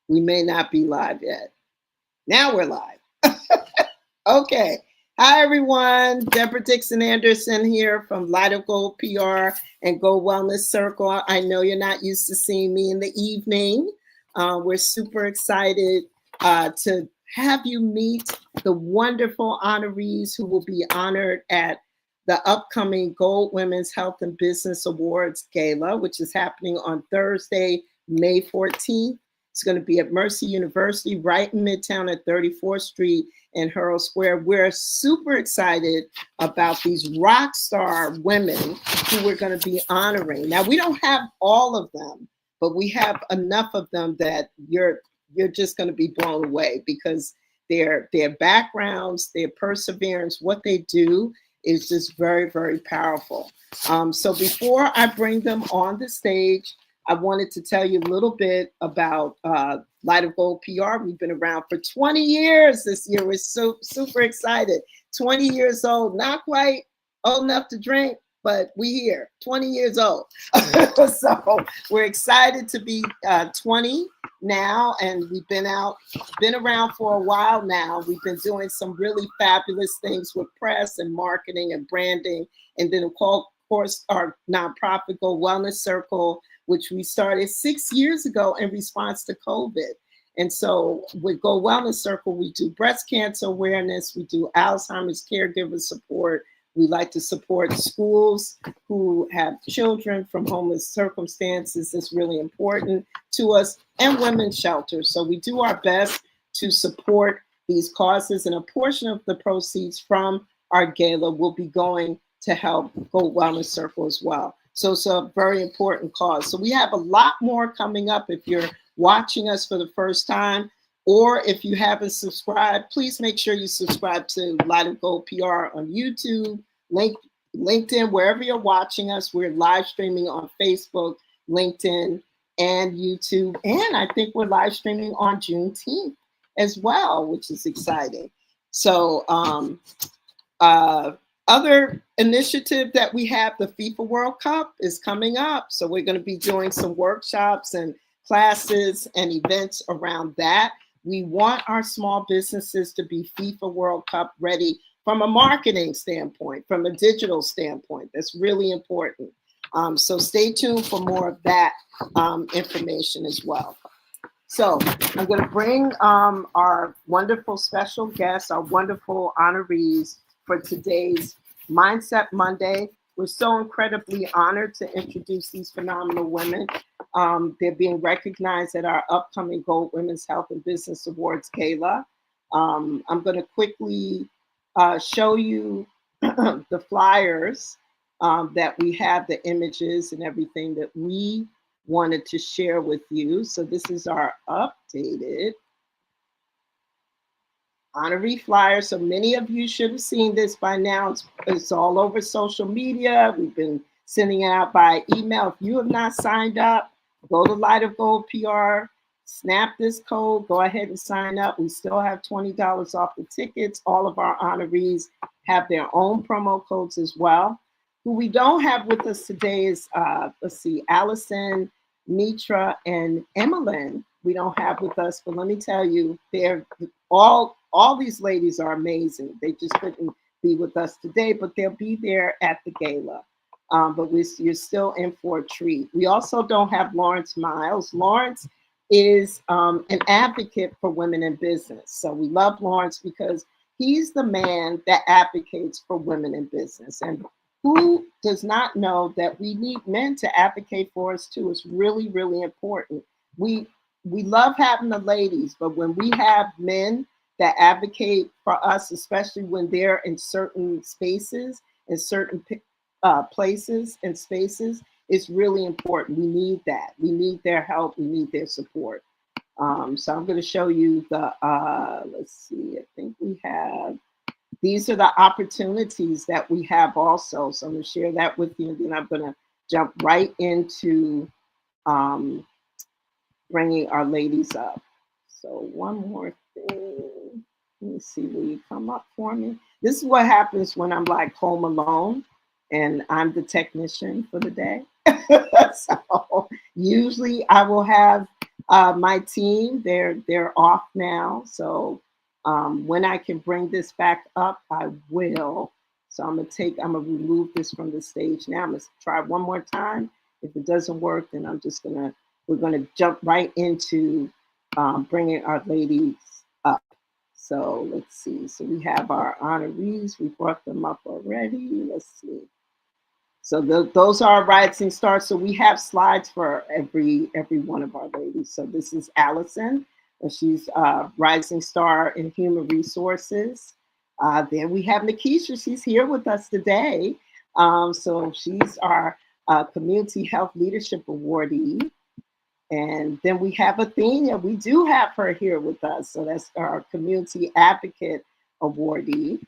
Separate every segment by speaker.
Speaker 1: We may not be live yet. Now we're live. Okay. Hi, everyone. Deborah Dixon Anderson here from Light of Gold PR and Gold Wellness Circle. I know you're not used to seeing me in the evening. We're super excited to have you meet the wonderful honorees who will be honored at the upcoming Gold Women's Health and Business Awards Gala, which is happening on Thursday, May 14th. It's going to be at Mercy University, right in Midtown at 34th Street in Herald Square. We're super excited about these rock star women who we're going to be honoring. Now, we don't have all of them, but we have enough of them that you're just going to be blown away because their backgrounds, their perseverance, what they do is just very, very powerful. So before I bring them on the stage, I wanted to tell you a little bit about Light of Gold PR. We've been around for 20 years this year. We're so super excited. 20 years old, not quite old enough to drink, but we here, 20 years old. So we're excited to be 20 now, and we've been around for a while now. We've been doing some really fabulous things with press and marketing and branding, and then of course our nonprofit Gold Wellness Circle, which we started 6 years ago in response to COVID. And so with Gold Wellness Circle, we do breast cancer awareness, we do Alzheimer's caregiver support. We like to support schools who have children from homeless circumstances. It's really important to us, and women's shelters. So we do our best to support these causes, and a portion of the proceeds from our gala will be going to help Gold Wellness Circle as well. So it's a very important cause. So we have a lot more coming up. If you're watching us for the first time, or if you haven't subscribed, please make sure you subscribe to Light of Gold PR on YouTube, LinkedIn, wherever you're watching us. We're live streaming on Facebook, LinkedIn, and YouTube. And I think we're live streaming on Juneteenth as well, which is exciting. So other initiative that we have, the FIFA World Cup is coming up. So we're going to be doing some workshops and classes and events around that. We want our small businesses to be FIFA World Cup ready from a marketing standpoint, from a digital standpoint. That's really important. So stay tuned for more of that information as well. So I'm going to bring our wonderful special guests, our wonderful honorees for today's Mindset Monday. We're so incredibly honored to introduce these phenomenal women. They're being recognized at our upcoming Gold Women's Health and Business Awards Gala. I'm going to quickly show you the flyers that we have, the images and everything that we wanted to share with you. So this is our updated honoree flyer. So many of you should have seen this by now. It's all over social media. We've been sending it out by email. If you have not signed up, go to Light of Gold PR, snap this code, go ahead and sign up. We still have $20 off the tickets. All of our honorees have their own promo codes as well. Who we don't have with us today is, let's see, Allison, Mitra, and Emmeline. We don't have with us, but let me tell you, they're all these ladies are amazing. They just couldn't be with us today, but they'll be there at the gala. But you're still in for a treat. We also don't have Lawrence Miles. Lawrence is an advocate for women in business. So we love Lawrence because he's the man that advocates for women in business. And who does not know that we need men to advocate for us too? It's really, really important. We love having the ladies, but when we have men that advocate for us, especially when they're in certain spaces, in certain places and spaces, it's really important. We need that. We need their help. We need their support. So I'm going to show you the, let's see, I think we have, these are the opportunities that we have also. So I'm going to share that with you, and then I'm going to jump right into bringing our ladies up. So one more thing. Let me see, will you come up for me? This is what happens when I'm like home alone and I'm the technician for the day. So usually I will have My team, they're off now. So when I can bring this back up, I will. So I'm gonna remove this from the stage now. I'm gonna try one more time. If it doesn't work, then we're gonna jump right into bringing our ladies up. So let's see. So we have our honorees. We brought them up already. Let's see. So those are our rising stars. So we have slides for every one of our ladies. So this is Allison, and she's rising star in human resources. Then we have Nikisha. She's here with us today. So she's our Community Health Leadership Awardee. And then we have Athena. We do have her here with us. So that's our Community Advocate Awardee.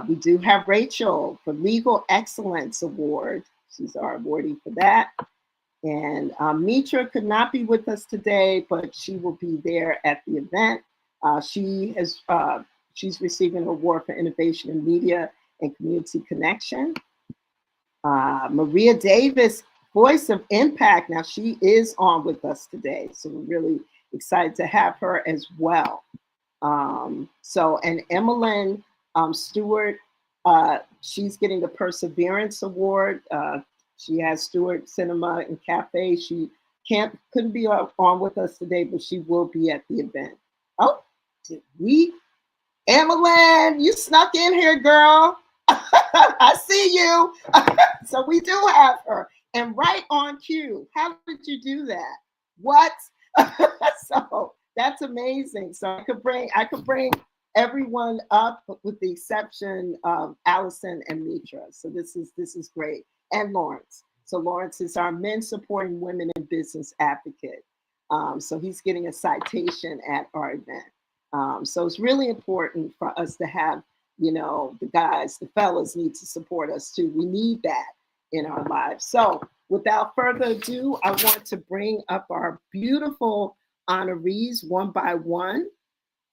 Speaker 1: We do have Rachel for Legal Excellence Award. She's our awardee for that. And Mitra could not be with us today, but she will be there at the event. She's receiving an award for innovation in media and community connection. Maria Davis, Voice of Impact. Now she is on with us today, so we're really excited to have her as well. And Emmeline Stewart, she's getting the Perseverance Award. She has Stewart Cinema and Cafe. She couldn't be on with us today, but she will be at the event. Oh, Emmeline, you snuck in here, girl. I see you. So we do have her, and right on cue. How did you do that? What? So that's amazing. So I could bring everyone up with the exception of Allison and Mitra. So this is great. And Lawrence. So Lawrence is our Men Supporting Women in Business advocate. So he's getting a citation at our event. So it's really important for us to have, the fellas need to support us too. We need that in our lives. So without further ado, I want to bring up our beautiful honorees one by one.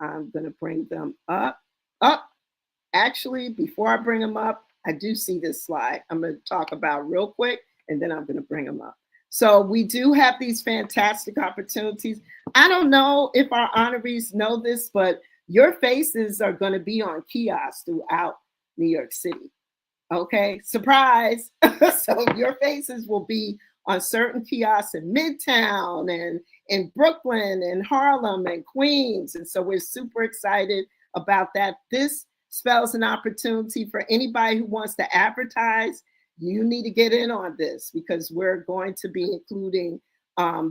Speaker 1: I'm going to bring them up. Actually, before I bring them up, I do see this slide I'm going to talk about real quick, and then I'm going to bring them up. So we do have these fantastic opportunities. I don't know if our honorees know this, but your faces are going to be on kiosks throughout New York City. Okay, surprise. So your faces will be on certain kiosks in Midtown and in Brooklyn and Harlem and Queens. And so we're super excited about that. This spells an opportunity for anybody who wants to advertise. You need to get in on this because we're going to be including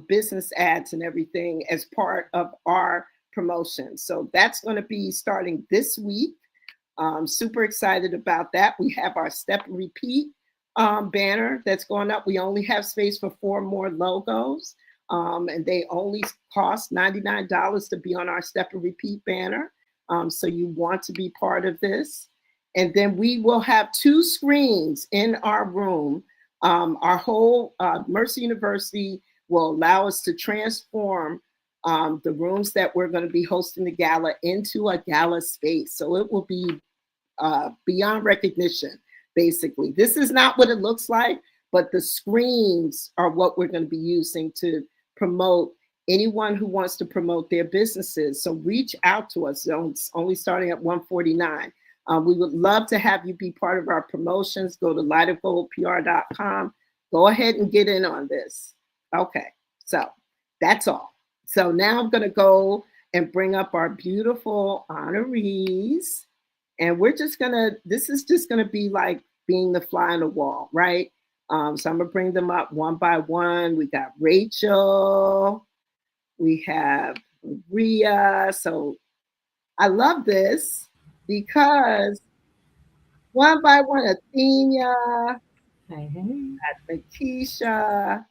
Speaker 1: business ads and everything as part of our promotion. So that's going to be starting this week. Super excited about that. We have our Step and Repeat banner that's going up. We only have space for 4 more logos, and they only cost $99 to be on our Step and Repeat banner. So you want to be part of this. And then we will have 2 screens in our room. Our whole Mercer University will allow us to transform the rooms that we're going to be hosting the gala into a gala space. So it will be beyond recognition, basically. This is not what it looks like, but the screens are what we're going to be using to promote anyone who wants to promote their businesses. So reach out to us. It's only starting at $149. We would love to have you be part of our promotions. Go to lightofgoldpr.com. Go ahead and get in on this. Okay, so that's all. So now I'm going to go and bring up our beautiful honorees. And this is just going to be like being the fly on the wall, right? So I'm going to bring them up one by one. We got Rachel. We have Maria. So I love this because one by one, Athena, Makisha,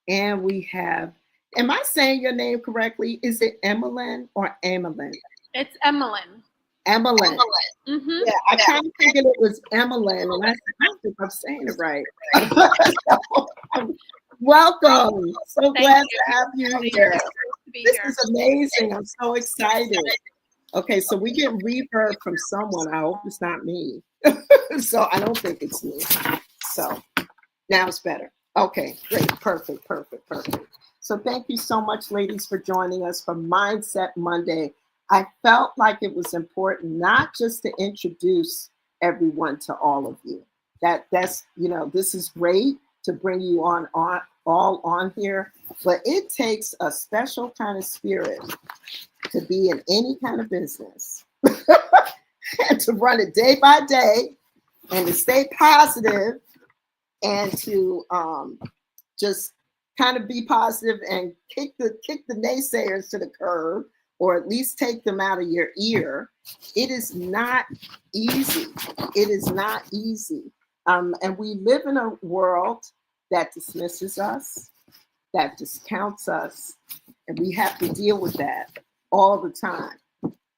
Speaker 1: and we have, am I saying your name correctly? Is it Emmeline or Emmeline?
Speaker 2: It's Emmeline.
Speaker 1: Emmeline.
Speaker 2: Mm-hmm.
Speaker 1: Yeah, I kind of figured it was Emmeline, and I said, I don't think I'm saying it right. Welcome. So glad to have you here. This is amazing. I'm so excited. Okay, so we get reverb from someone. I hope it's not me. So I don't think it's me. So now it's better. Okay, great. Perfect. So thank you so much, ladies, for joining us for Mindset Monday. I felt like it was important not just to introduce everyone to all of you. That's this is great to bring you on all on here, but it takes a special kind of spirit to be in any kind of business and to run it day by day and to stay positive and to just kind of be positive and kick the naysayers to the curb, or at least take them out of your ear. It is not easy. It is not easy. And we live in a world that dismisses us, that discounts us, and we have to deal with that all the time,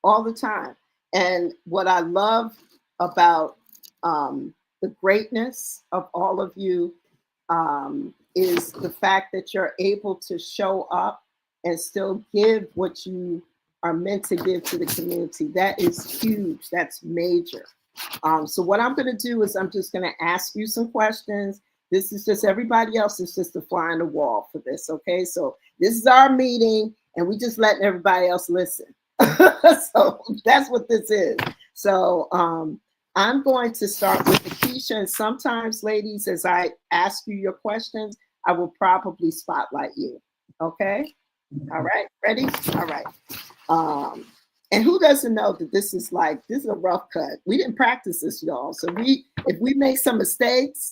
Speaker 1: all the time. And what I love about the greatness of all of you is the fact that you're able to show up and still give what you are meant to give to the community. That is huge. That's major. So what I'm going to do is I'm just going to ask you some questions. This is just everybody else is just a fly on the wall for this. Okay. So this is our meeting and we just letting everybody else listen. So that's what this is. So I'm going to start with Keisha. And sometimes, ladies, as I ask you your questions, I will probably spotlight you. Okay. All right. Ready? All right. And who doesn't know that this is a rough cut. We didn't practice this, y'all. So if we make some mistakes,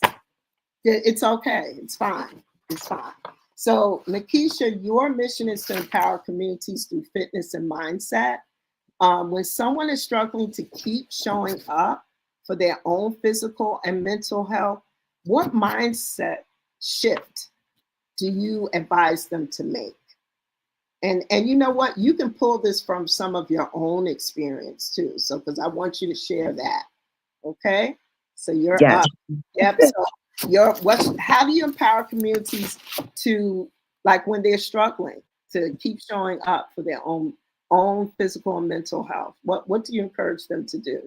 Speaker 1: it's okay. It's fine. It's fine. So, Nikisha, your mission is to empower communities through fitness and mindset. When someone is struggling to keep showing up for their own physical and mental health, what mindset shift do you advise them to make? And you know what? You can pull this from some of your own experience too. So, because I want you to share that. Okay. So you're
Speaker 3: Yes.
Speaker 1: up. Yep. So how do you empower communities to, like, when they're struggling to keep showing up for their own physical and mental health? What do you encourage them to do?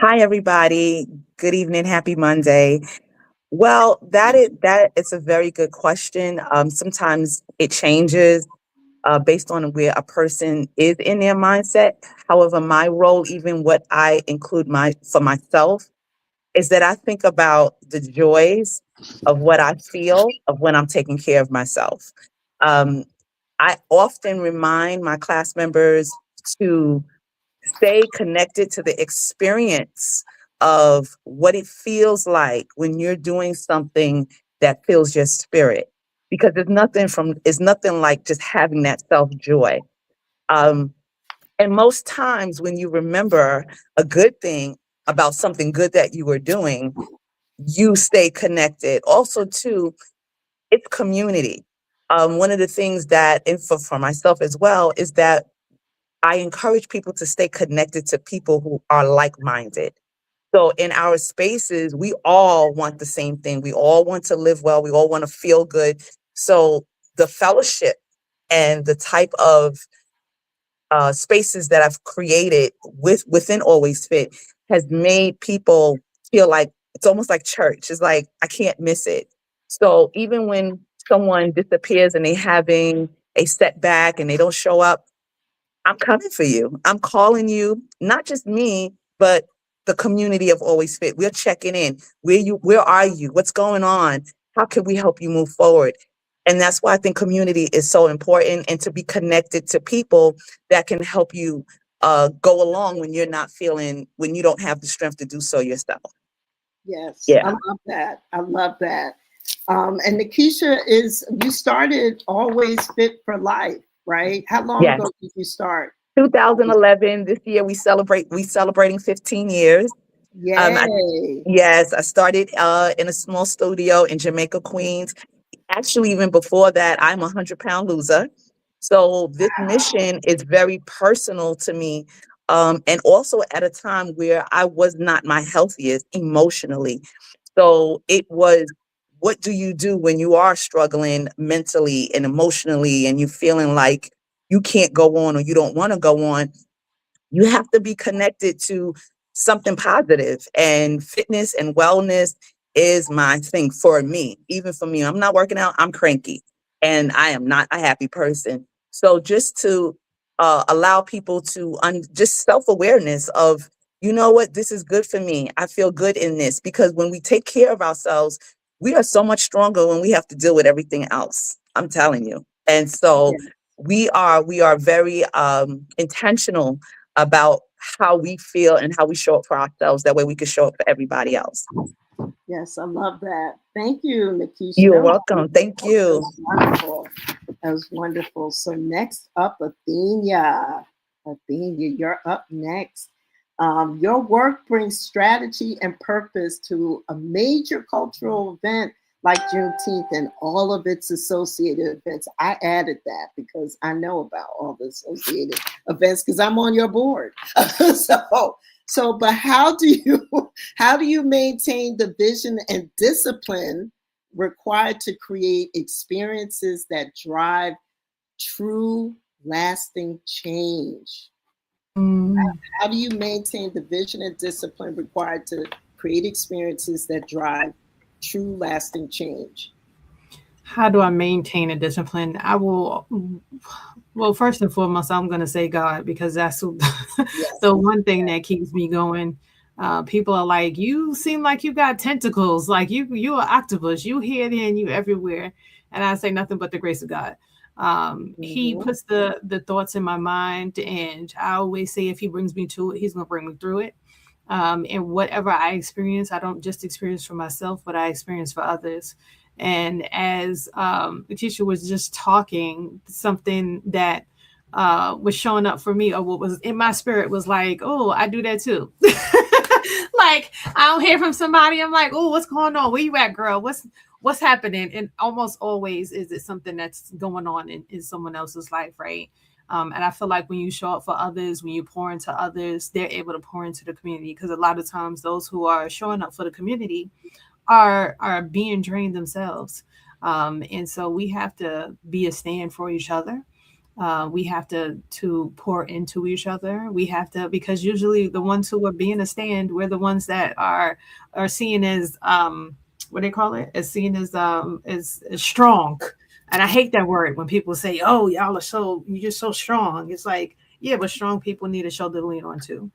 Speaker 3: Hi, everybody. Good evening. Happy Monday. Well, that is a very good question. Sometimes it changes based on where a person is in their mindset. However, my role, even what I include for myself, is that I think about the joys of what I feel of when I'm taking care of myself. Um, I often remind my class members to stay connected to the experience of what it feels like when you're doing something that fills your spirit. Because it's nothing like just having that self joy. Um, and most times when you remember a good thing about something good that you were doing, you stay connected. Also, too, it's community. One of the things that, and for myself as well, is that I encourage people to stay connected to people who are like-minded. So in our spaces, we all want the same thing. We all want to live well. We all want to feel good. So the fellowship and the type of spaces that I've created within Always Fit has made people feel like it's almost like church. It's like I can't miss it. So even when someone disappears and they're having a setback and they don't show up, I'm coming for you. I'm calling you, not just me, but the community of Always Fit. We're checking in. Where are you? What's going on? How can we help you move forward? And that's why I think community is so important, and to be connected to people that can help you go along when when you don't have the strength to do so yourself.
Speaker 1: Yes, I
Speaker 3: Yeah.
Speaker 1: love that. I love that. And Nikisha, you started Always Fit for Life, right? How long
Speaker 3: Yes.
Speaker 1: ago did you start?
Speaker 3: 2011. This year we celebrating 15 years. Um, I,
Speaker 1: Yay.
Speaker 3: yes, I started in a small studio in Jamaica, Queens. Actually, even before that, I'm a 100-pound loser. So this mission is very personal to me. And also at a time where I was not my healthiest emotionally. So it was, what do you do when you are struggling mentally and emotionally and you feeling like you can't go on or you don't want to go on? You have to be connected to something positive, and fitness and wellness is my thing for me. Even for me, I'm not working out, I'm cranky. and I am not a happy person. So just to allow people to just self-awareness of, you know what, this is good for me. I feel good in this, because when we take care of ourselves, we are so much stronger when we have to deal with everything else. I'm telling you. And so we are very intentional about how we feel and how we show up for ourselves. That way we can show up for everybody else.
Speaker 1: Yes, I love that. Thank you, Nikisha.
Speaker 3: You're welcome. Thank you.
Speaker 1: That was wonderful. That was wonderful. So next up, Athenia. Athenia, you're up next. Your work brings strategy and purpose to a major cultural event like Juneteenth and all of its associated events. I added that because I know about all the associated events because I'm on your board. But how do you maintain the vision and discipline required to create experiences that drive true, lasting change? How do you maintain the vision and discipline required to create experiences that drive true, lasting change?
Speaker 4: How do I maintain a discipline? Well, first and foremost, I'm going to say God, because that's the one thing that keeps me going. People are like, you seem like you got tentacles, like you're an octopus, you here, there, and you everywhere. And I say nothing but the grace of God. He puts the thoughts in my mind, and I always say if he brings me to it, he's going to bring me through it. And whatever I experience, I don't just experience for myself, but I experience for others. And as the teacher was just talking, something that was showing up for me, or what was in my spirit, was like, oh, I do that too. Like, I don't hear from somebody, I'm like, oh, what's going on? Where you at, girl? What's happening? And almost always is it something that's going on in someone else's life, right? And I feel like when you show up for others, when you pour into others, they're able to pour into the community, because a lot of times those who are showing up for the community are being drained themselves. And so we have to be a stand for each other. We have to pour into each other. We have to, because usually the ones who are being a stand, we're the ones that are seen as what they call it, as seen as strong. And I hate that word when people say, oh, you're so strong. It's like, yeah, but strong people need a shoulder to lean on too.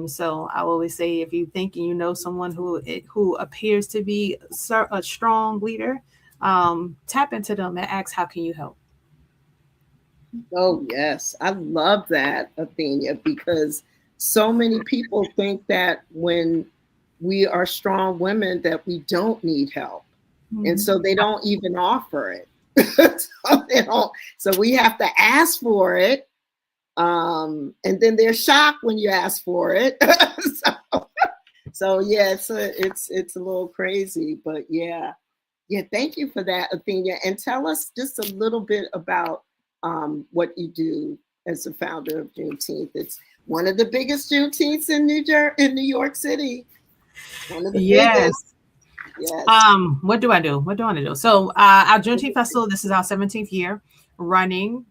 Speaker 4: So I always say, if you think you know someone who appears to be a strong leader, tap into them and ask, how can you help?
Speaker 1: Oh, yes. I love that, Athenia, because so many people think that when we are strong women that we don't need help. And so they don't even offer it. So we have to ask for it. And then they're shocked when you ask for it. So yeah, it's a little crazy, but yeah. Thank you for that, Athenia. And tell us just a little bit about what you do as the founder of Juneteenth. It's one of the biggest Juneteenths in New York City. One of the biggest. Yes.
Speaker 4: What do I do? What do I want to do? So our Juneteenth Festival, this is our 17th year running.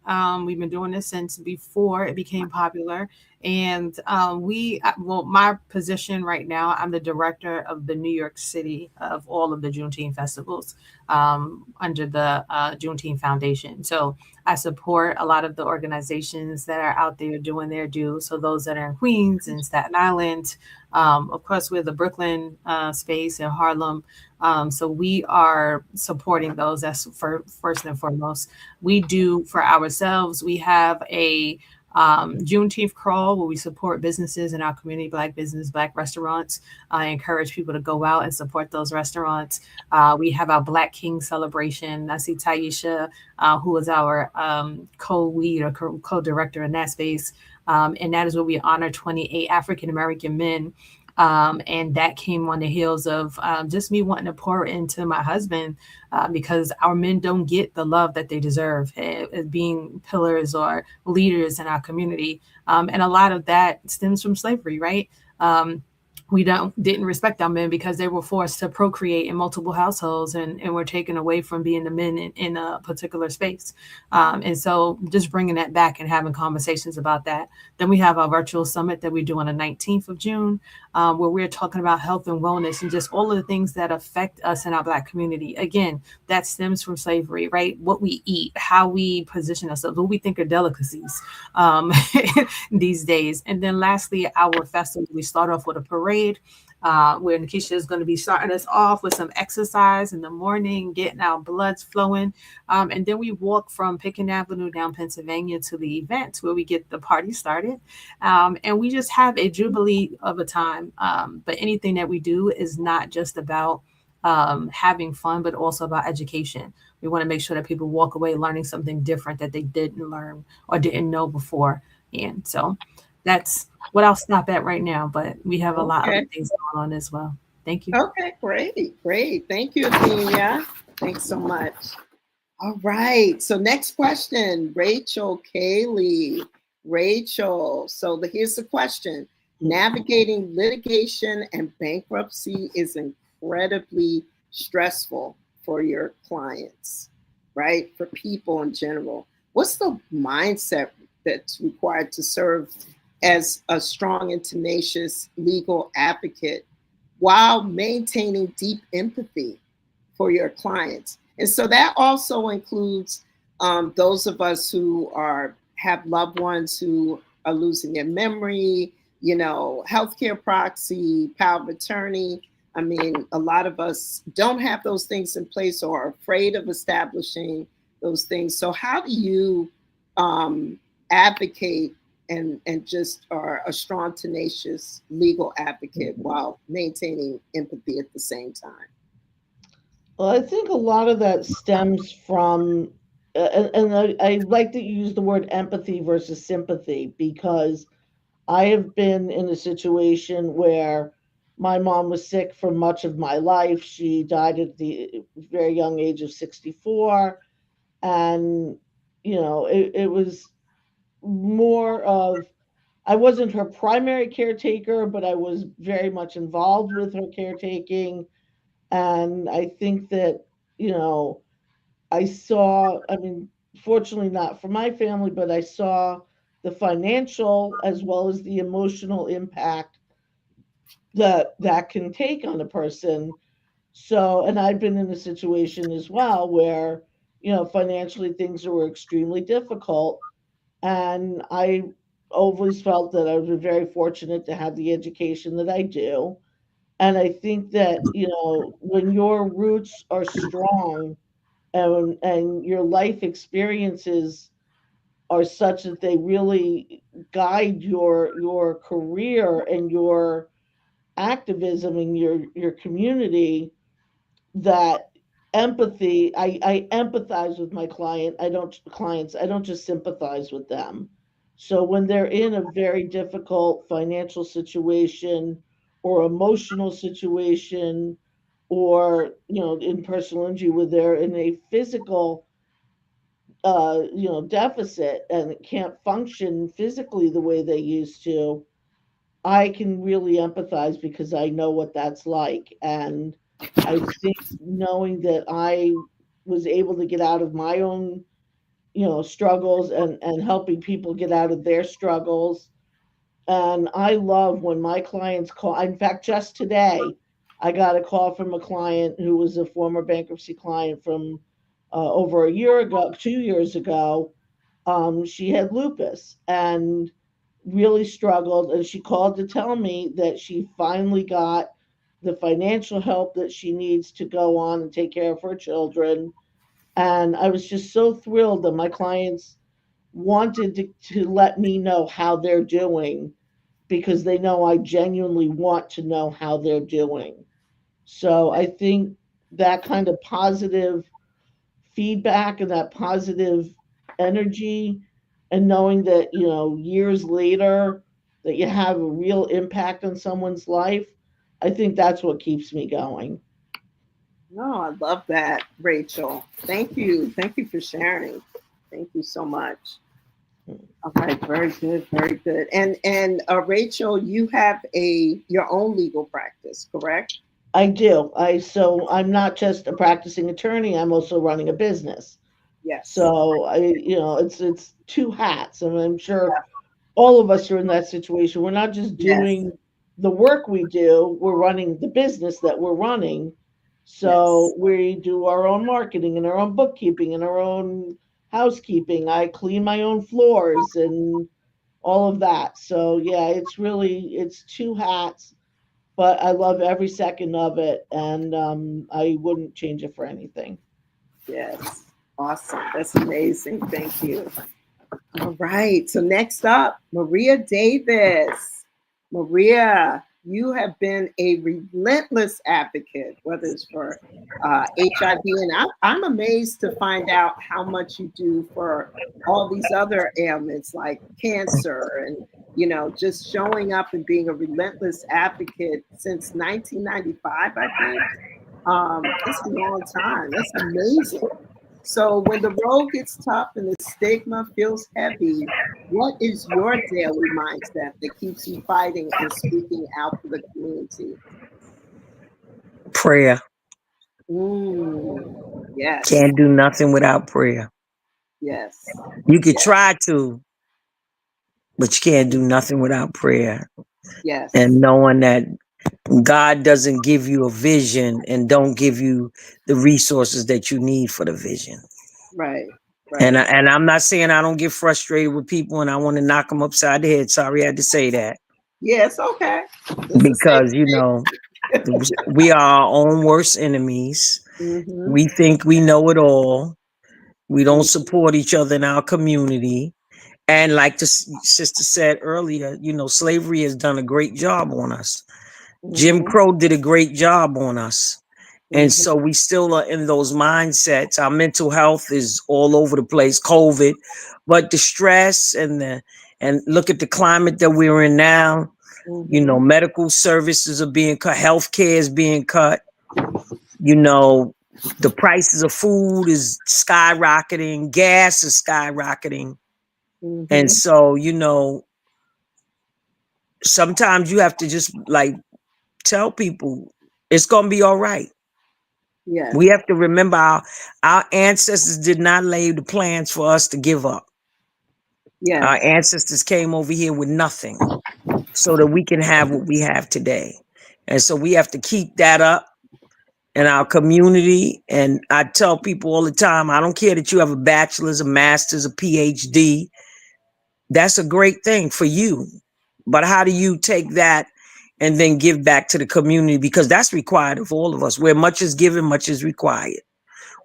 Speaker 4: We've been doing this since before it became popular. And my position right now, I'm the director of the New York City of all of the Juneteenth festivals under the Juneteenth Foundation. So I support a lot of the organizations that are out there doing their due. So those that are in Queens and Staten Island, of course, we're the Brooklyn space in Harlem. So we are supporting those. That's first and foremost. We do for ourselves. We have a Juneteenth crawl where we support businesses in our community, Black business, Black restaurants. I encourage people to go out and support those restaurants. We have our Black King celebration. I see Taisha, who is our co-lead or co-director in that space. And that is where we honor 28 African-American men. And that came on the heels of just me wanting to pour into my husband because our men don't get the love that they deserve as being pillars or leaders in our community. And a lot of that stems from slavery, right? we didn't respect our men because they were forced to procreate in multiple households and were taken away from being the men in a particular space. And so just bringing that back and having conversations about that. Then we have our virtual summit that we do on the 19th of June, where we're talking about health and wellness and just all of the things that affect us in our Black community. Again, that stems from slavery, right? What we eat, how we position ourselves, what we think are delicacies these days. And then lastly, our festival, we start off with a parade where Nikisha is going to be starting us off with some exercise in the morning, getting our bloods flowing. And then we walk from Pickens Avenue down Pennsylvania to the event where we get the party started. And we just have a jubilee of a time. But anything that we do is not just about having fun, but also about education. We want to make sure that people walk away learning something different that they didn't learn or didn't know before. And so that's what I'll stop at right now, but we have a lot of other things going on as well. Thank you.
Speaker 1: Okay, great. Thank you, Athenia. Thanks so much. All right, so next question, Rachel Cayley. Rachel, so here's the question. Navigating litigation and bankruptcy is incredibly stressful for your clients, right? For people in general. What's the mindset that's required to serve as a strong and tenacious legal advocate while maintaining deep empathy for your clients? And so that also includes those of us who have loved ones who are losing their memory, healthcare proxy, power of attorney. I mean, a lot of us don't have those things in place or are afraid of establishing those things. So how do you advocate and just are a strong, tenacious legal advocate while maintaining empathy at the same time?
Speaker 5: Well, I think a lot of that stems from, and I like that you use the word empathy versus sympathy, because I have been in a situation where my mom was sick for much of my life. She died at the very young age of 64. And, it was more of, I wasn't her primary caretaker, but I was very much involved with her caretaking. And I think that, fortunately not for my family, but I saw the financial as well as the emotional impact that can take on a person. So, and I've been in a situation as well where, financially things were extremely difficult. And I always felt that I was very fortunate to have the education that I do. And I think that, when your roots are strong and your life experiences are such that they really guide your career and your activism in your community, that empathy, I empathize with my I don't just sympathize with them. So when they're in a very difficult financial situation or emotional situation, or in personal injury, where they're in a physical deficit and can't function physically the way they used to, I can really empathize because I know what that's like. And I think knowing that I was able to get out of my own, struggles, and helping people get out of their struggles. And I love when my clients call. In fact, just today, I got a call from a client who was a former bankruptcy client from over a year ago, 2 years ago. She had lupus and really struggled. And she called to tell me that she finally got the financial help that she needs to go on and take care of her children. And I was just so thrilled that my clients wanted to let me know how they're doing, because they know I genuinely want to know how they're doing. So I think that kind of positive feedback and that positive energy, and knowing that, years later, that you have a real impact on someone's life, I think that's what keeps me going.
Speaker 1: No, I love that, Rachel. Thank you. Thank you for sharing. Thank you so much. All right, very good, very good. And Rachel, you have your own legal practice, correct?
Speaker 5: I do. So I'm not just a practicing attorney, I'm also running a business.
Speaker 1: Yes.
Speaker 5: So it's two hats, and I'm sure all of us are in that situation. We're not just
Speaker 1: Yes.
Speaker 5: doing the work we do, we're running the business that we're running.
Speaker 1: Yes.
Speaker 5: So we do our own marketing and our own bookkeeping and our own housekeeping. I clean my own floors and all of that. So yeah, it's two hats, but I love every second of it, and I wouldn't change it for anything.
Speaker 1: Yes. Awesome. That's amazing. Thank you. All right. So next up, Maria Davis. Maria, you have been a relentless advocate, whether it's for HIV, and I'm amazed to find out how much you do for all these other ailments like cancer, and just showing up and being a relentless advocate since 1995, I think. It's a long time. That's amazing. So when the road gets tough and the stigma feels heavy, what is your daily mindset that keeps you fighting and speaking out for the community?
Speaker 6: Prayer.
Speaker 1: Yes,
Speaker 6: Can't do nothing without prayer.
Speaker 1: yes,
Speaker 6: You could
Speaker 1: yes,
Speaker 6: try to, but you can't do nothing without prayer. And
Speaker 1: yes,
Speaker 6: knowing that God doesn't give you a vision and don't give you the resources that you need for the vision.
Speaker 1: right,
Speaker 6: And
Speaker 1: right.
Speaker 6: I'm not saying I don't get frustrated with people and I want to knock them upside the head. Sorry, I had to say that
Speaker 1: Yes, okay. It's a safe
Speaker 6: because we are our own worst enemies.
Speaker 1: space. Mm-hmm,
Speaker 6: We think we know it all. We don't
Speaker 1: mm-hmm,
Speaker 6: support each other in our community. And like the sister said earlier, slavery has done a great job on us. Jim
Speaker 1: mm-hmm,
Speaker 6: Crow did a great job on us. And
Speaker 1: mm-hmm,
Speaker 6: so we still are in those mindsets. Our mental health is all over the place, COVID, but the stress and look at the climate that we're in now.
Speaker 1: mm-hmm.
Speaker 6: Medical services are being cut, healthcare is being cut. You know, the prices of food is skyrocketing, gas is skyrocketing. And
Speaker 1: Mm-hmm.
Speaker 6: so, sometimes you have to just like tell people it's going to be all right. We
Speaker 1: Yes,
Speaker 6: have to remember our ancestors did not lay the plans for us to give up. Our
Speaker 1: yes,
Speaker 6: ancestors came over here with nothing so that we can have what we have today. And so we have to keep that up in our community. And I tell people all the time, I don't care that you have a bachelor's, a master's, a PhD. That's a great thing for you. But how do you take that and then give back to the community? Because that's required of all of us. Where much is given, much is required.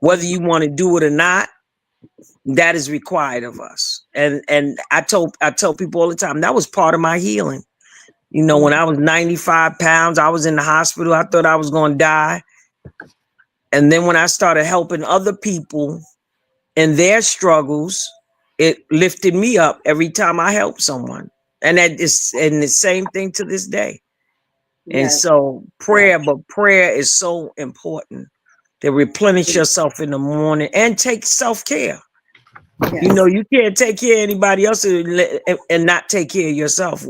Speaker 6: Whether you want to do it or not, that is required of us. And I tell people all the time, that was part of my healing. When I was 95 pounds, I was in the hospital. I thought I was going to die. And then when I started helping other people in their struggles, it lifted me up every time I helped someone. And the same thing to this day. And
Speaker 1: yes,
Speaker 6: so
Speaker 1: yes,
Speaker 6: prayer is so important to replenish yourself in the morning and take self-care.
Speaker 1: yes,
Speaker 6: You can't take care of anybody else and not take care of yourself.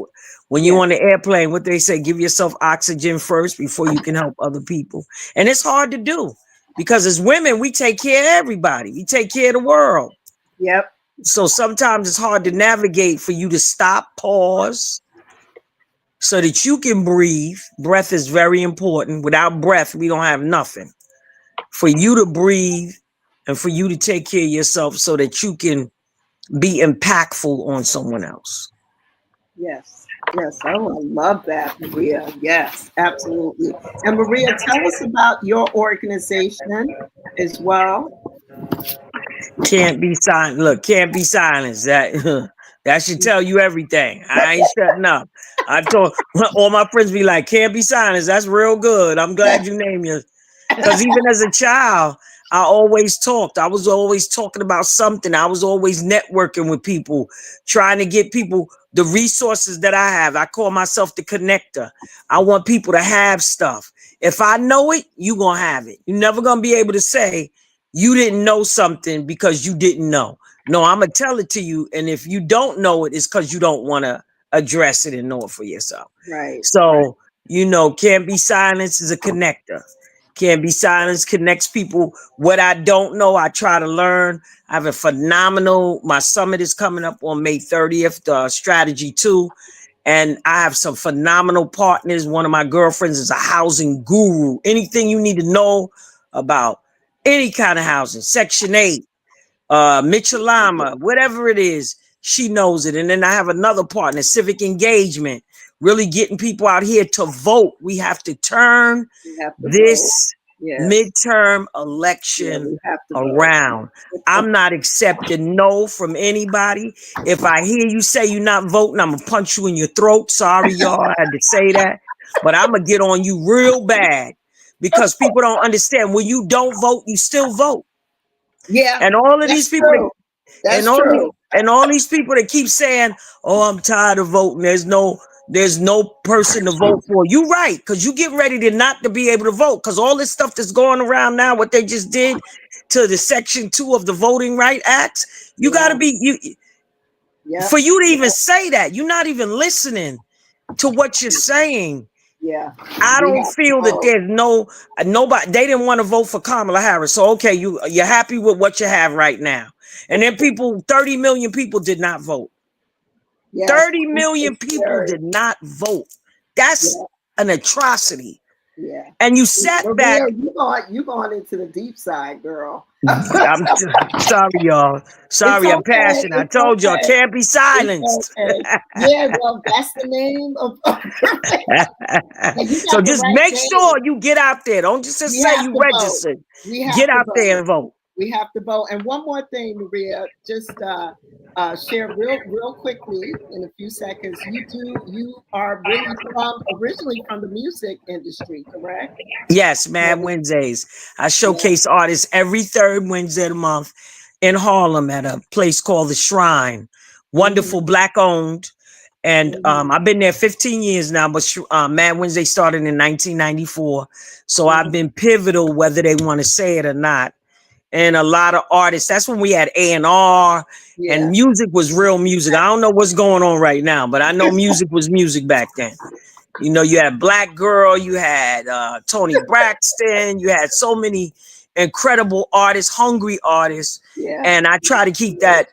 Speaker 6: When you're
Speaker 1: yes,
Speaker 6: on the airplane, what they say, give yourself oxygen first before you can help other people. And it's hard to do because as women, we take care of everybody. We take care of the world.
Speaker 1: yep,
Speaker 6: So sometimes it's hard to navigate for you to stop, pause, so that you can breathe. Breath is very important. Without breath, we don't have nothing. For you to breathe and for you to take care of yourself so that you can be impactful on someone else.
Speaker 1: yes, yes. Oh, I love that, Maria. Yes, absolutely. And Maria, tell us about your organization as well.
Speaker 6: Can't be silent. Look, can't be silenced. That should tell you everything. I ain't shutting up. I told all my friends be like, can't be silenced. That's real good. I'm glad you named your. Because even as a child, I always talked. I was always talking about something. I was always networking with people, trying to get people the resources that I have. I call myself the connector. I want people to have stuff. If I know it, you're going to have it. You're never going to be able to say you didn't know something because you didn't know. No, I'm gonna tell it to you. And if you don't know it, it's because you don't want to address it and know it for yourself.
Speaker 1: Right.
Speaker 6: So, can't be silence is a connector. Can't be silence connects people. What I don't know, I try to learn. I have a phenomenal, my summit is coming up on May 30th, Strategy 2. And I have some phenomenal partners. One of my girlfriends is a housing guru. Anything you need to know about any kind of housing, Section 8, Mitchellama, whatever it is, she knows it. And then I have another partner, civic engagement, really getting people out here to vote. We have to turn this midterm election around. I'm not accepting no from anybody. If I hear you say you're not voting, I'm gonna punch you in your throat. Sorry, y'all, I had to say that, but I'm gonna get on you real bad because people don't understand. When you don't vote, you still vote.
Speaker 1: Yeah.
Speaker 6: And all of these people
Speaker 1: That's true.
Speaker 6: and all these people that keep saying, "Oh, I'm tired of voting. There's no person to vote for." You right, because you get ready to not to be able to vote, because all this stuff that's going around now, what they just did to the Section 2 of the Voting Right Act, you got to be for you to even say that, you're not even listening to what you're saying.
Speaker 1: Yeah.
Speaker 6: I don't feel that there's nobody. They didn't want to vote for Kamala Harris. So, okay, you're happy with what you have right now. And then 30 million people did not vote. Yes, 30 million people did not vote. That's an atrocity.
Speaker 1: Yeah.
Speaker 6: And you sat back.
Speaker 1: You going into the deep side, girl.
Speaker 6: I'm sorry, y'all. Sorry, I'm passionate. I told y'all, can't be silenced.
Speaker 1: Yeah, well, that's the name of.
Speaker 6: So just make sure you get out there. Don't just say you registered. Get out there and vote.
Speaker 1: We have to vote. And one more thing, Maria, just share real quickly in a few seconds. You are really originally from the music industry, correct?
Speaker 6: Yes, Mad Wednesdays. I showcase artists every third Wednesday of the month in Harlem at a place called The Shrine. Wonderful, Black owned. And I've been there 15 years now, but Mad Wednesday started in 1994. So I've been pivotal, whether they want to say it or not. And a lot of artists, that's when we had A&R and music was real music. I don't know what's going on right now, but I know music was music back then. You had Black Girl, you had Tony Braxton, you had so many incredible artists, hungry artists. Yeah. And I try to keep that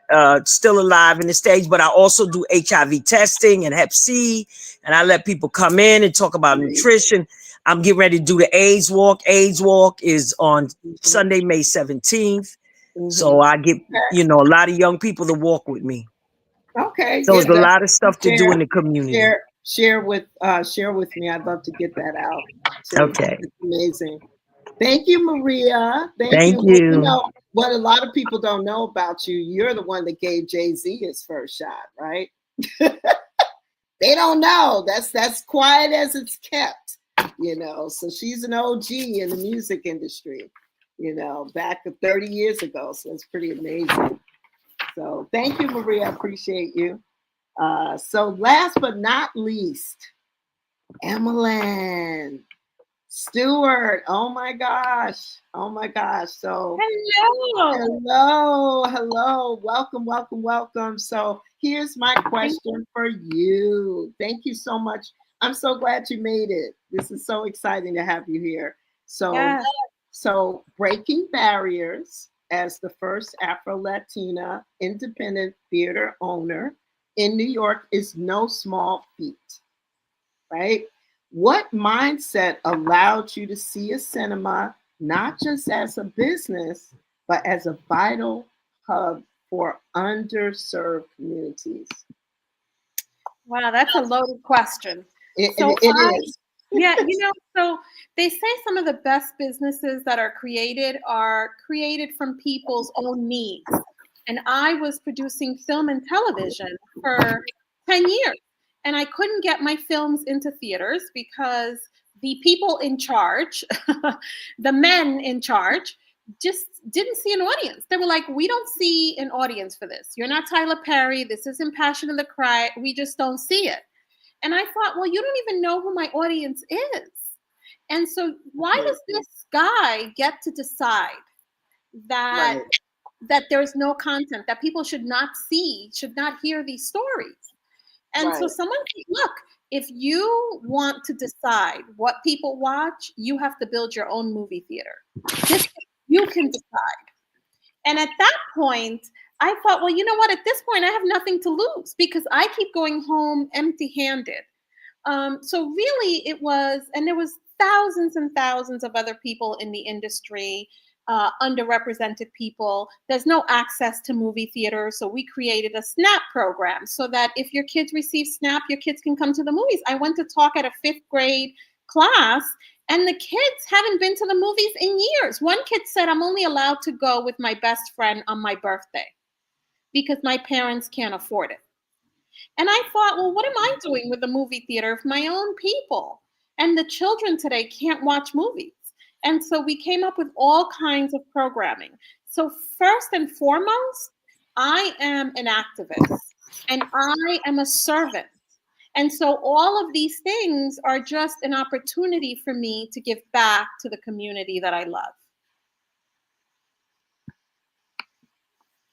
Speaker 6: still alive in the stage, but I also do HIV testing and Hep C, and I let people come in and talk about nutrition. I'm getting ready to do the AIDS Walk. AIDS Walk is on Sunday, May 17th. So I get, a lot of young people to walk with me.
Speaker 1: Okay.
Speaker 6: So there's a lot of stuff to do in the community.
Speaker 1: Share with me. I'd love to get that out.
Speaker 6: Okay.
Speaker 1: It's amazing. Thank you, Maria.
Speaker 6: Thank you.
Speaker 1: What a lot of people don't know about you, you're the one that gave Jay-Z his first shot, right? They don't know. That's quiet as it's kept, So she's an OG in the music industry, back 30 years ago. So it's pretty amazing. So thank you, Maria. I appreciate you. So last but not least, Emmeline Stewart. Oh my gosh. So hello. Welcome. So here's my question for you. Thank you so much. I'm so glad you made it. This is so exciting to have you here. So breaking barriers as the first Afro-Latina independent theater owner in New York is no small feat, right? What mindset allowed you to see a cinema not just as a business, but as a vital hub for underserved communities?
Speaker 2: Wow, that's a loaded question.
Speaker 1: It is.
Speaker 2: Yeah, so they say some of the best businesses that are created from people's own needs. And I was producing film and television for 10 years. And I couldn't get my films into theaters because the people in charge, the men in charge, just didn't see an audience. They were like, we don't see an audience for this. You're not Tyler Perry. This isn't Passion of the Christ. We just don't see it. And I thought, well, you don't even know who my audience is. And so why does this guy get to decide that that there's no content, that people should not see, should not hear these stories. And so
Speaker 1: Right.
Speaker 2: someone said, look, if you want to decide what people watch, you have to build your own movie theater. You can decide. And at that point, I thought, well, you know what? At this point, I have nothing to lose because I keep going home empty-handed. So really it was, and there was thousands and thousands of other people in the industry, underrepresented people. There's no access to movie theaters. So we created a SNAP program so that if your kids receive SNAP, your kids can come to the movies. I went to talk at a 5th grade class and the kids haven't been to the movies in years. One kid said, I'm only allowed to go with my best friend on my birthday because my parents can't afford it. And I thought, well, what am I doing with the movie theater if my own people and the children today can't watch movies? And so we came up with all kinds of programming. So first and foremost, I am an activist and I am a servant. And so all of these things are just an opportunity for me to give back to the community that I love.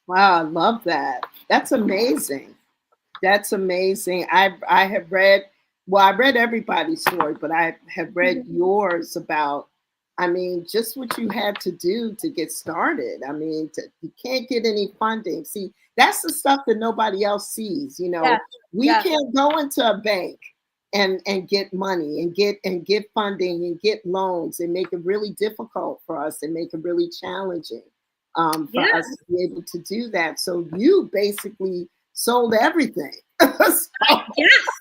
Speaker 1: Wow, I love that. That's amazing. That's amazing. I have read, well, I read everybody's story, but I have read yours about, I mean, just what you had to do to get started. I mean, you can't get any funding. See, that's the stuff that nobody else sees. You know, we can't go into a bank and get money and get funding and get loans and make it really difficult for us and make it really challenging for us to be able to do that. So you basically sold everything.
Speaker 2: Yes.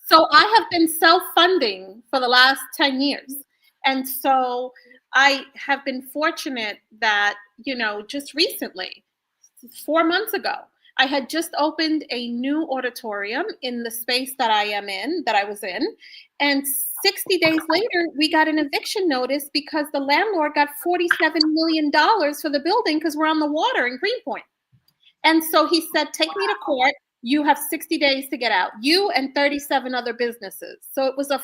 Speaker 2: So I have been self-funding for the last 10 years. And so I have been fortunate that, you know, just recently, 4 months ago, I had just opened a new auditorium in the space that I was in. And 60 days later, we got an eviction notice because the landlord got $47 million for the building because we're on the water in Greenpoint. And so he said, take me to court. You have 60 days to get out. You and 37 other businesses. So it was a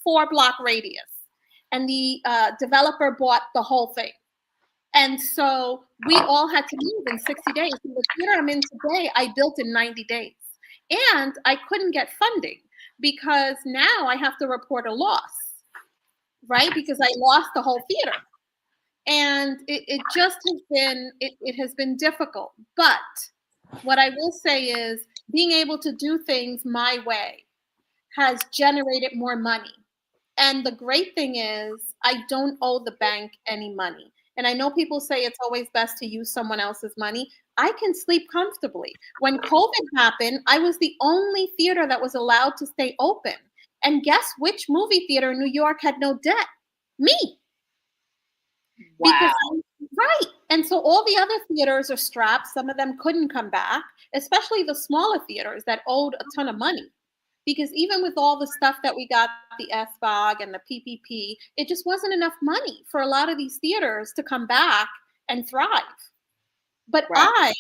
Speaker 2: 4-block radius. And the developer bought the whole thing. And so we all had to move in 60 days. And the theater I'm in today, I built in 90 days. And I couldn't get funding because now I have to report a loss, right? Because I lost the whole theater. And it just has been, it has been difficult. But what I will say is being able to do things my way has generated more money. And the great thing is I don't owe the bank any money. And I know people say it's always best to use someone else's money. I can sleep comfortably. When COVID happened, I was the only theater that was allowed to stay open. And guess which movie theater in New York had no debt? Me.
Speaker 1: Wow.
Speaker 2: Because right. And so all the other theaters are strapped. Some of them couldn't come back, especially the smaller theaters that owed a ton of money. Because even with all the stuff that we got, the SBOG and the PPP, it just wasn't enough money for a lot of these theaters to come back and thrive. But I,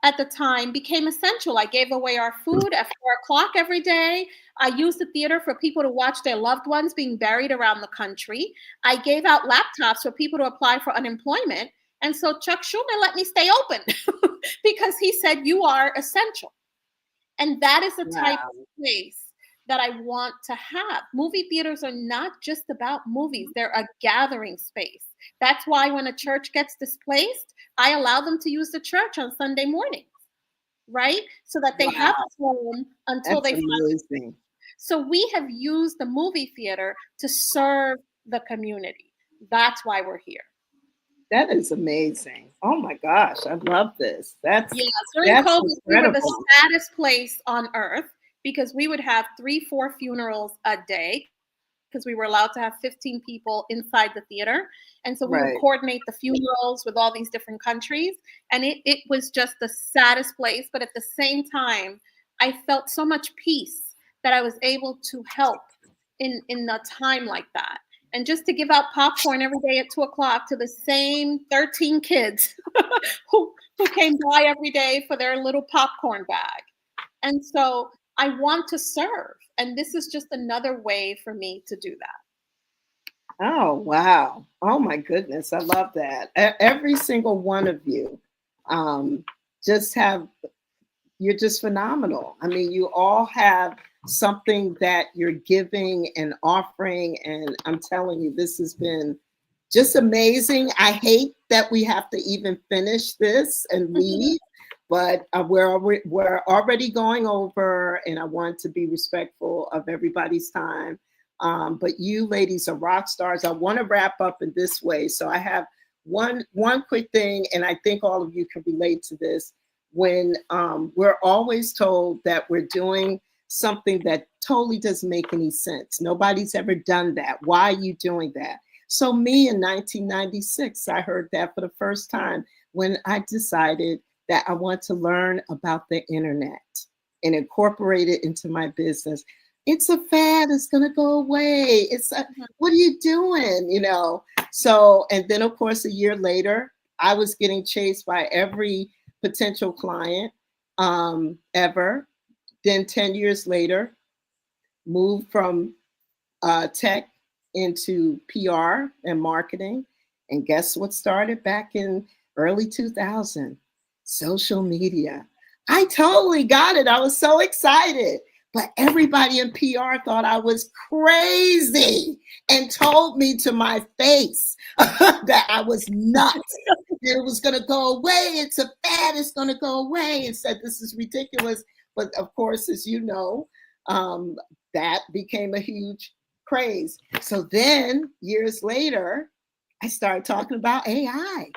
Speaker 2: at the time, became essential. I gave away our food at 4:00 every day. I used the theater for people to watch their loved ones being buried around the country. I gave out laptops for people to apply for unemployment. And so Chuck Schumer let me stay open because he said, you are essential. And that is the type of place that I want to have. Movie theaters are not just about movies. They're a gathering space. That's why when a church gets displaced, I allow them to use the church on Sunday mornings, right? So that they have a home until they find. So we have used the movie theater to serve the community. That's why we're here.
Speaker 1: That is amazing. Oh my gosh, I love this. That's
Speaker 2: during COVID, we were the saddest place on earth because we would have 3-4 funerals a day because we were allowed to have 15 people inside the theater. And so we would coordinate the funerals with all these different countries. And it was just the saddest place. But at the same time, I felt so much peace that I was able to help in a time like that. And just to give out popcorn every day at 2:00 to the same 13 kids who came by every day for their little popcorn bag. And so I want to serve. And this is just another way for me to do that.
Speaker 1: Oh, wow. Oh, my goodness. I love that. Every single one of you um, just have, you're just phenomenal. I mean, you all have something that you're giving and offering. And I'm telling you, this has been just amazing. I hate that we have to even finish this and leave, but we're already going over, and I want to be respectful of everybody's time. But you ladies are rock stars. I want to wrap up in this way. So I have one quick thing, and I think all of you can relate to this. When we're always told that we're doing something that totally doesn't make any sense. Nobody's ever done that. Why are you doing that? So me in 1996, I heard that for the first time when I decided that I want to learn about the internet and incorporate it into my business. It's a fad. It's going to go away. What are you doing? You know? So, and then of course, a year later, I was getting chased by every potential client ever. Then 10 years later, moved from tech into PR and marketing. And guess what started back in early 2000? Social media. I totally got it. I was so excited. But everybody in PR thought I was crazy and told me to my face that I was nuts. It was going to go away. It's a fad. It's going to go away. And said, this is ridiculous. But of course, as you know, that became a huge craze. So then years later, I started talking about AI.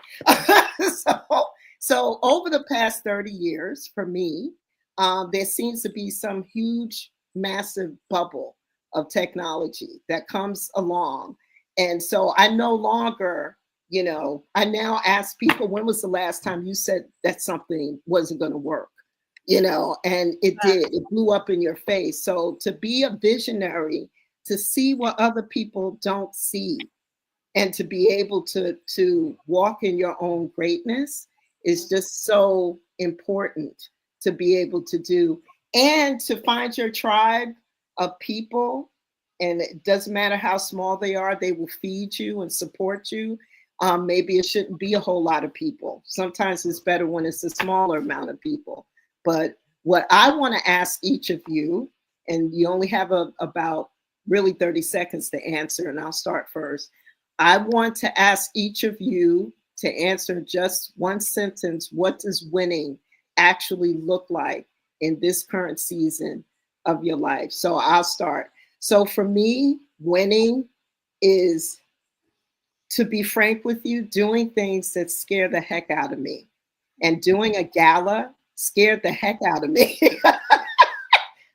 Speaker 1: So over the past 30 years for me, there seems to be some huge, massive bubble of technology that comes along. And so I no longer, I now ask people, when was the last time you said that something wasn't going to work? And it did. It blew up in your face. So to be a visionary, to see what other people don't see, and to be able to walk in your own greatness is just so important to be able to do, and to find your tribe of people. And it doesn't matter how small they are, they will feed you and support you. Maybe it shouldn't be a whole lot of people. Sometimes it's better when it's a smaller amount of people. But what I want to ask each of you, and you only have about really 30 seconds to answer, and I'll start first. I want to ask each of you to answer just one sentence. What does winning actually look like in this current season of your life? So I'll start. So for me, winning is, to be frank with you, doing things that scare the heck out of me. And doing a gala scared the heck out of me.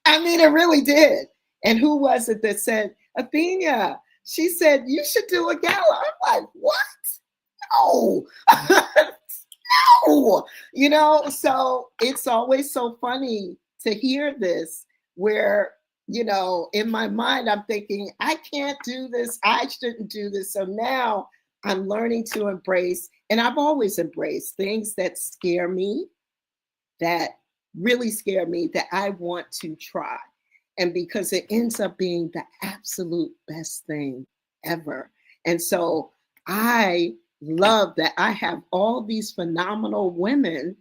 Speaker 1: I mean, it really did. And who was it that said, Athenia, she said, you should do a gala. I'm like, what? No. No. So it's always so funny to hear this, where, in my mind, I'm thinking, I can't do this. I shouldn't do this. So now I'm learning to embrace, and I've always embraced things that scare me, that really scare me, that I want to try. And because it ends up being the absolute best thing ever. And so I love that I have all these phenomenal women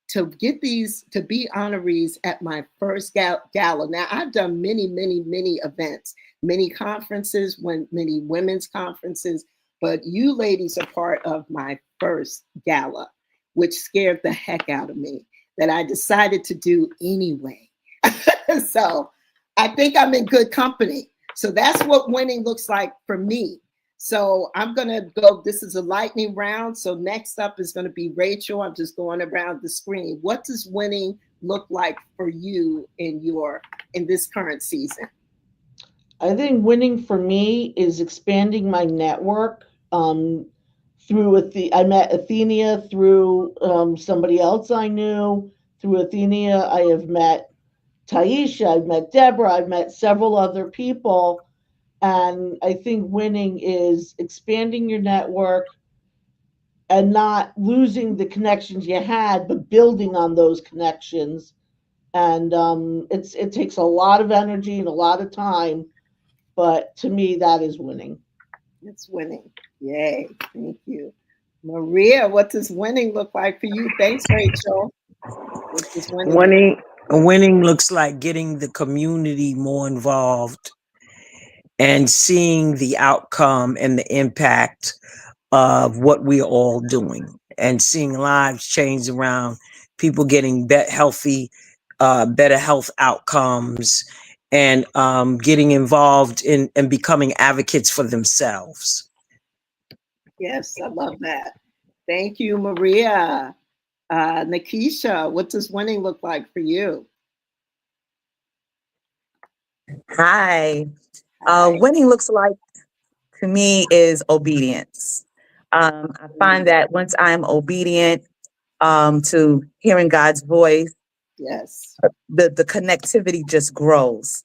Speaker 1: to get these, to be honorees at my first gala. Now, I've done many, many, many events, many conferences, many women's conferences, but you ladies are part of my first gala, which scared the heck out of me, that I decided to do anyway. So I think I'm in good company. So that's what winning looks like for me. So I'm going to go, this is a lightning round. So next up is going to be Rachel. I'm just going around the screen. What does winning look like for you in this current season?
Speaker 5: I think winning for me is expanding my network. I met Athenia through somebody else I knew. Through Athenia, I have met Taisha, I've met Deborah, I've met several other people. And I think winning is expanding your network and not losing the connections you had, but building on those connections. And it takes a lot of energy and a lot of time, but to me, that is winning.
Speaker 1: It's winning. Yay. Thank you. Maria, what does winning look like for you? Thanks, Rachel. What does winning look
Speaker 6: Winning looks like getting the community more involved and seeing the outcome and the impact of what we're all doing, and seeing lives change around, people getting healthy, better health outcomes, and getting involved in and becoming advocates for themselves.
Speaker 1: Yes, I love that. Thank you, Maria. Nikisha, what does winning look like for you?
Speaker 3: Hi.
Speaker 1: Hi.
Speaker 3: Winning looks like to me is obedience. I find that once I'm obedient to hearing God's voice,
Speaker 1: Yes.
Speaker 3: the connectivity just grows.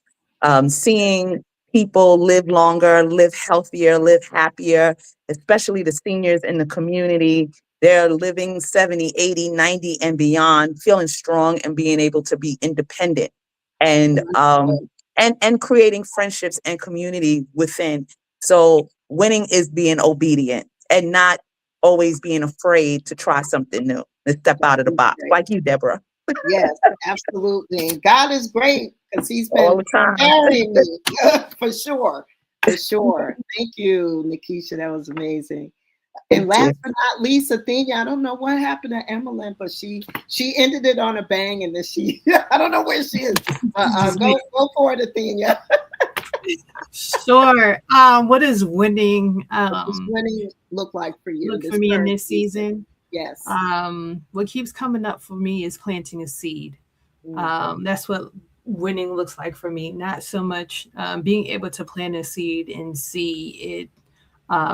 Speaker 3: Seeing people live longer, live healthier, live happier, especially the seniors in the community. They're living 70, 80, 90 and beyond, feeling strong and being able to be independent and and creating friendships and community within. So winning is being obedient and not always being afraid to try something new and step out of the box, like you, Deborah.
Speaker 1: Yes, absolutely. And God is great because He's
Speaker 3: All
Speaker 1: been
Speaker 3: the time.
Speaker 1: carrying me for sure. For sure. Thank you, Nikisha. That was amazing. And
Speaker 3: Thank you.
Speaker 1: last but not least, Athenia, I don't know what happened to Emmeline, but she ended it on a bang, and then she I don't know where she is. But go for it, Athenia.
Speaker 4: Sure. What does winning
Speaker 1: What does winning look like for you?
Speaker 4: look for me in
Speaker 1: current
Speaker 4: this season?
Speaker 1: Yes.
Speaker 4: What keeps coming up for me is planting a seed. That's what winning looks like for me. Not so much being able to plant a seed and see it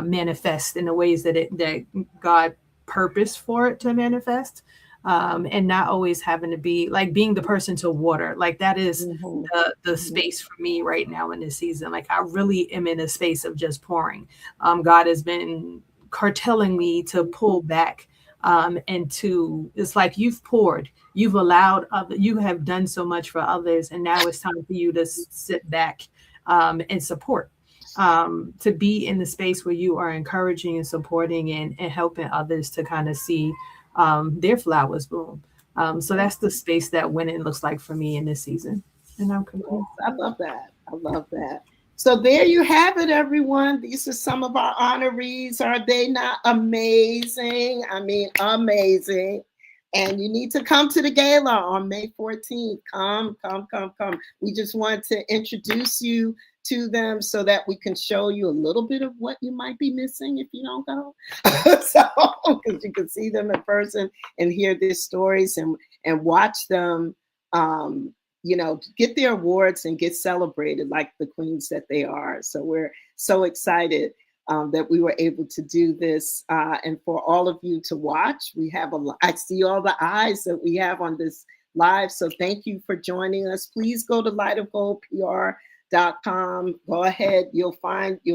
Speaker 4: manifest in the ways that God purposed for it to manifest, and not always having to be like being the person to water. Like that is the space for me right now in this season. Like I really am in a space of just pouring. God has been cartelling me to pull back. And to it's like you've poured, you've allowed other, you have done so much for others, and now it's time for you to sit back and support, to be in the space where you are encouraging and supporting and helping others to kind of see their flowers bloom. So that's the space that winning looks like for me in this season. And I'm complete.
Speaker 1: I love that. I love that. So there you have it, everyone. These are some of our honorees. Are they not amazing? I mean, amazing. And you need to come to the gala on May 14th. Come. We just want to introduce you to them so that we can show you a little bit of what you might be missing if you don't go. So, because you can see them in person and hear their stories and watch them get their awards and get celebrated like the queens that they are. So we're so excited that we were able to do this, and for all of you to watch. I see all the eyes that we have on this live. So thank you for joining us. Please go to lightofgoldpr.com. Go ahead. You'll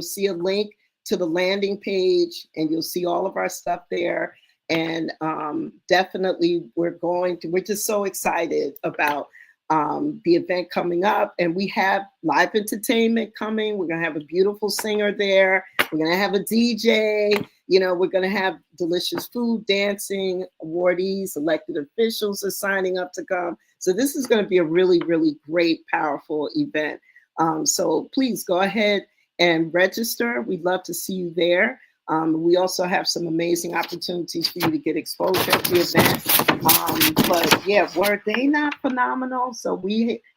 Speaker 1: see a link to the landing page, and you'll see all of our stuff there. And definitely we're just so excited about the event coming up, and we have live entertainment coming. We're going to have a beautiful singer there. We're going to have a DJ. We're going to have delicious food, dancing, awardees, elected officials are signing up to come. So this is going to be a really, really great, powerful event. So please go ahead and register. We'd love to see you there. We also have some amazing opportunities for you to get exposure at the event. But yeah, were they not phenomenal? So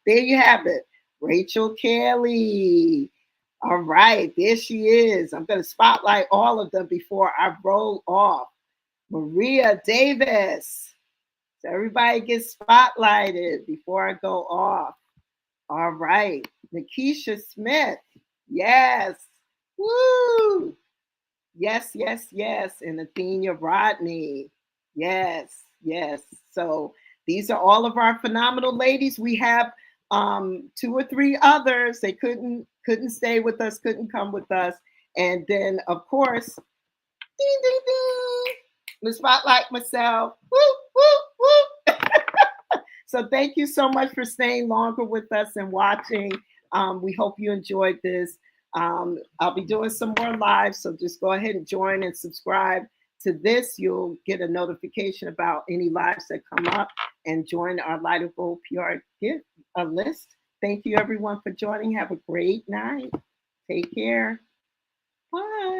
Speaker 1: there you have it. Rachel Kelly. All right, there she is. I'm going to spotlight all of them before I roll off. Maria Davis. So everybody gets spotlighted before I go off. All right. Nikisha Smith. Yes. Woo. Yes. And Athenia Rodney. Yes. So these are all of our phenomenal ladies. We have 2 or 3 others. They couldn't stay with us, couldn't come with us. And then, of course, ding, ding, ding, the spotlight myself. Woo. So thank you so much for staying longer with us and watching. We hope you enjoyed this. I'll be doing some more live, so just go ahead and join and subscribe to this, you'll get a notification about any lives that come up and join our Light of Gold PR gift list. Thank you everyone for joining. Have a great night. Take care. Bye.